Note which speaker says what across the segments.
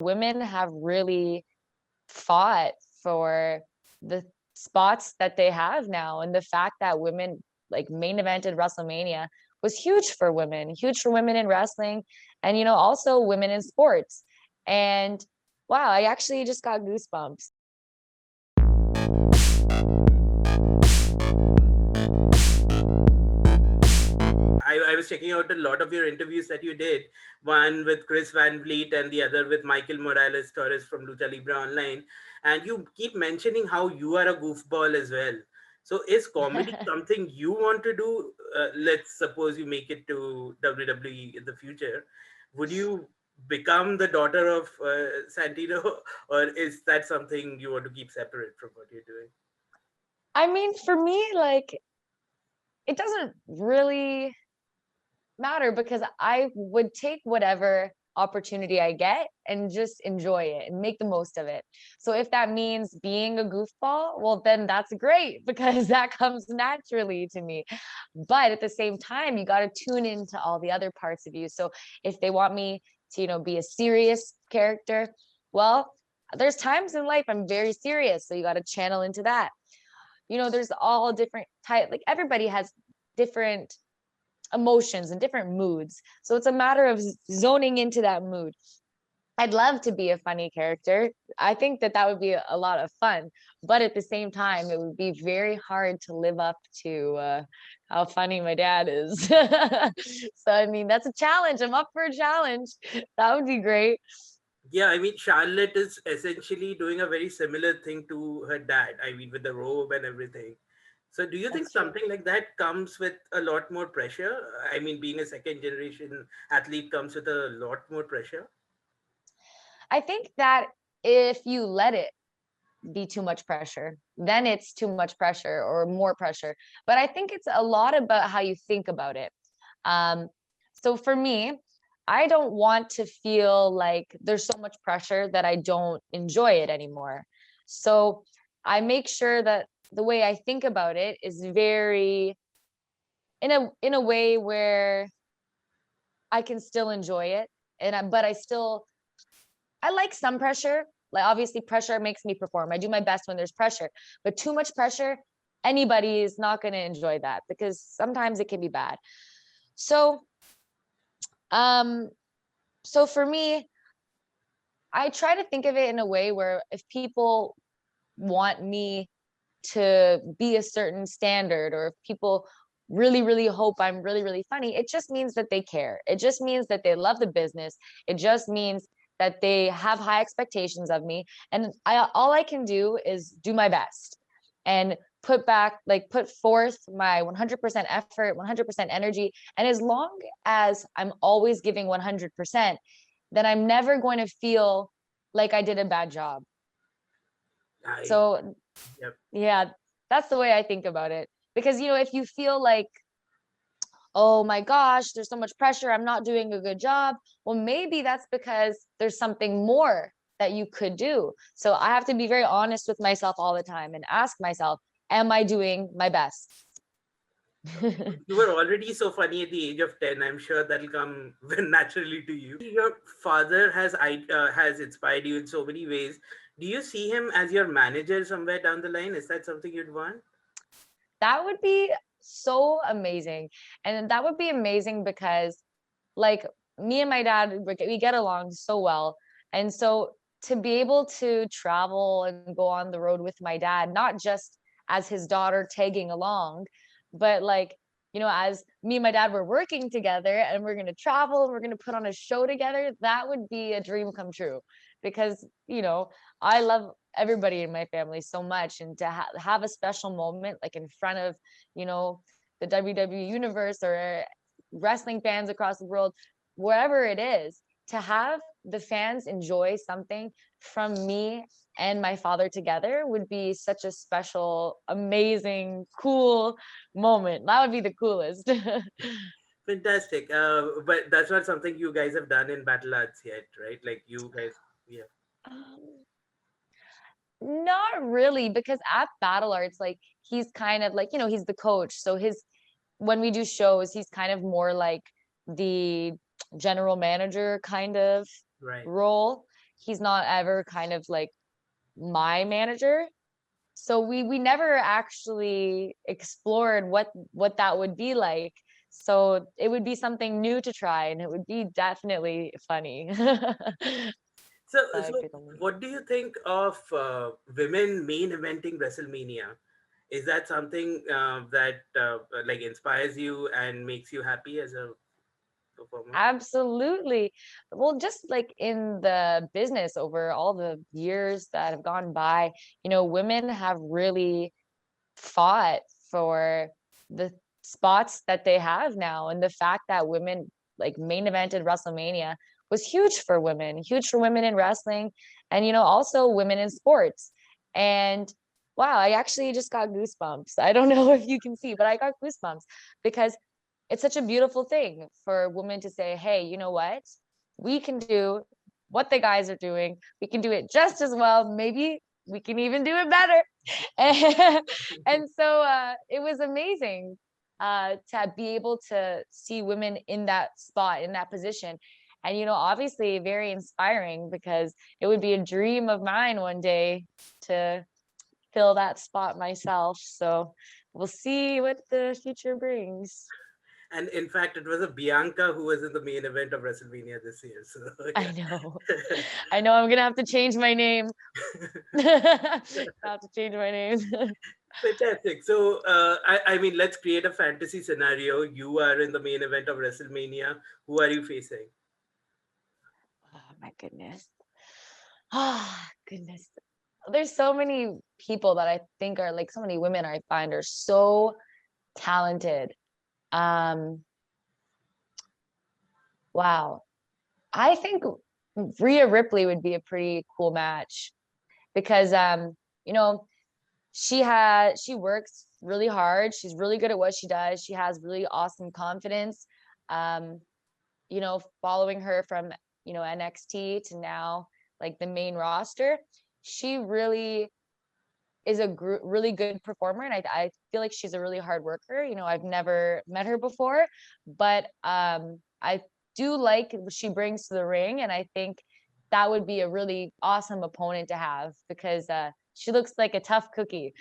Speaker 1: Women have really fought for the spots that they have now. And the fact that women like main evented WrestleMania was huge for women in wrestling, and, also women in sports. And wow, I actually just got goosebumps.
Speaker 2: I was checking out a lot of your interviews that you did, one with Chris Van Vliet and the other with Michael Morales Torres from Lucha Libre Online. And you keep mentioning how you are a goofball as well. So, is comedy something you want to do? Let's suppose you make it to WWE in the future. Would you become the daughter of Santino, or is that something you want to keep separate from what you're doing?
Speaker 1: I mean, for me, like, it doesn't really matter because I would take whatever opportunity I get and just enjoy it and make the most of it. So if that means being a goofball, well, then that's great because that comes naturally to me. But at the same time, you got to tune into all the other parts of you. So if they want me to, be a serious character, well, there's times in life I'm very serious. So you got to channel into that. There's all different type, like everybody has different emotions and different moods. So it's a matter of zoning into that mood. I'd love to be a funny character. I think that would be a lot of fun. But at the same time, it would be very hard to live up to how funny my dad is. So, I mean, that's a challenge. I'm up for a challenge. That would be great.
Speaker 2: Yeah, I mean, Charlotte is essentially doing a very similar thing to her dad. I mean, with the robe and everything. So, do you think
Speaker 1: That's true.
Speaker 2: something like that comes with a lot more pressure? I mean, being a second generation athlete comes with a lot more pressure.
Speaker 1: I think that if you let it be too much pressure, then it's too much pressure or more pressure. But I think it's a lot about how you think about it. Um, so for me, I don't want to feel like there's so much pressure that I don't enjoy it anymore. So I make sure that the way I think about it is very in a way where I can still enjoy it. But I like some pressure. Like obviously pressure makes me perform. I do my best when there's pressure, but too much pressure, anybody is not going to enjoy that because sometimes it can be bad. So, um, so for me, I try to think of it in a way where if people want me to be a certain standard, or if people really, really hope I'm really, really funny, it just means that they care. It just means that they love the business. It just means that they have high expectations of me. And all I can do is do my best and put forth my 100% effort, 100% energy. And as long as I'm always giving 100%, then I'm never going to feel like I did a bad job.
Speaker 2: I,
Speaker 1: So
Speaker 2: yep.
Speaker 1: yeah, that's the way I think about it. Because, if you feel like, oh my gosh, there's so much pressure, I'm not doing a good job, well, maybe that's because there's something more that you could do. So I have to be very honest with myself all the time and ask myself, am I doing my best?
Speaker 2: You were already so funny at the age of 10. I'm sure that'll come naturally to you. Your father has inspired you in so many ways. Do you see him as your manager somewhere down the line? Is that something you'd want?
Speaker 1: That would be so amazing. And that would be amazing because, like, me and my dad, we get along so well. And so to be able to travel and go on the road with my dad, not just as his daughter tagging along, but like, as me and my dad were working together and we're going to travel and we're going to put on a show together, that would be a dream come true. Because, I love everybody in my family so much. And to have a special moment like in front of, you know, the WWE universe or wrestling fans across the world, wherever it is, to have the fans enjoy something from me and my father together would be such a special, amazing, cool moment. That would be the coolest.
Speaker 2: Fantastic. But that's not something you guys have done in Battle Arts yet, right? Like you guys, yeah.
Speaker 1: Um, Not really, because at Battle Arts, like he's kind of like, he's the coach. So when we do shows, he's kind of more like the general manager kind of
Speaker 2: Right.
Speaker 1: role. he's not ever kind of like my manager. So we never actually explored what that would be like. So it would be something new to try, and it would be definitely funny.
Speaker 2: So,
Speaker 1: I
Speaker 2: so
Speaker 1: could only.
Speaker 2: what do you think of women main eventing WrestleMania? Is that something that like inspires you and makes you happy as a performer?
Speaker 1: Absolutely. Well, just like in the business over all the years that have gone by, women have really fought for the spots that they have now. And the fact that women like main evented WrestleMania was huge for women in wrestling and, also women in sports. And wow, I actually just got goosebumps. I don't know if you can see, but I got goosebumps because it's such a beautiful thing for women to say, hey, you know what? We can do what the guys are doing. We can do it just as well. Maybe we can even do it better. And so it was amazing to be able to see women in that spot, in that position. And, obviously very inspiring because it would be a dream of mine one day to fill that spot myself. So we'll see what the future brings.
Speaker 2: And in fact, it was a Bianca who was in the main event of WrestleMania this year. So
Speaker 1: I know. I know I'm gonna have to change my name. I have to change my name.
Speaker 2: fantastic. So I mean, let's create a fantasy scenario. You are in the main event of WrestleMania. Who are you facing?
Speaker 1: Oh my goodness. Oh goodness. There's so many people that I think are like so many women I find are so talented. Um, wow. I think Rhea Ripley would be a pretty cool match because you know, she works really hard. She's really good at what she does. She has really awesome confidence. Um, following her from, NXT to now like the main roster, she really is a really good performer, and I feel like she's a really hard worker. I've never met her before, but I do like what she brings to the ring, and I think that would be a really awesome opponent to have because she looks like a tough cookie.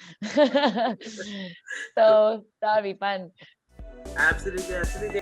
Speaker 1: So that would be fun.
Speaker 2: Absolutely, absolutely.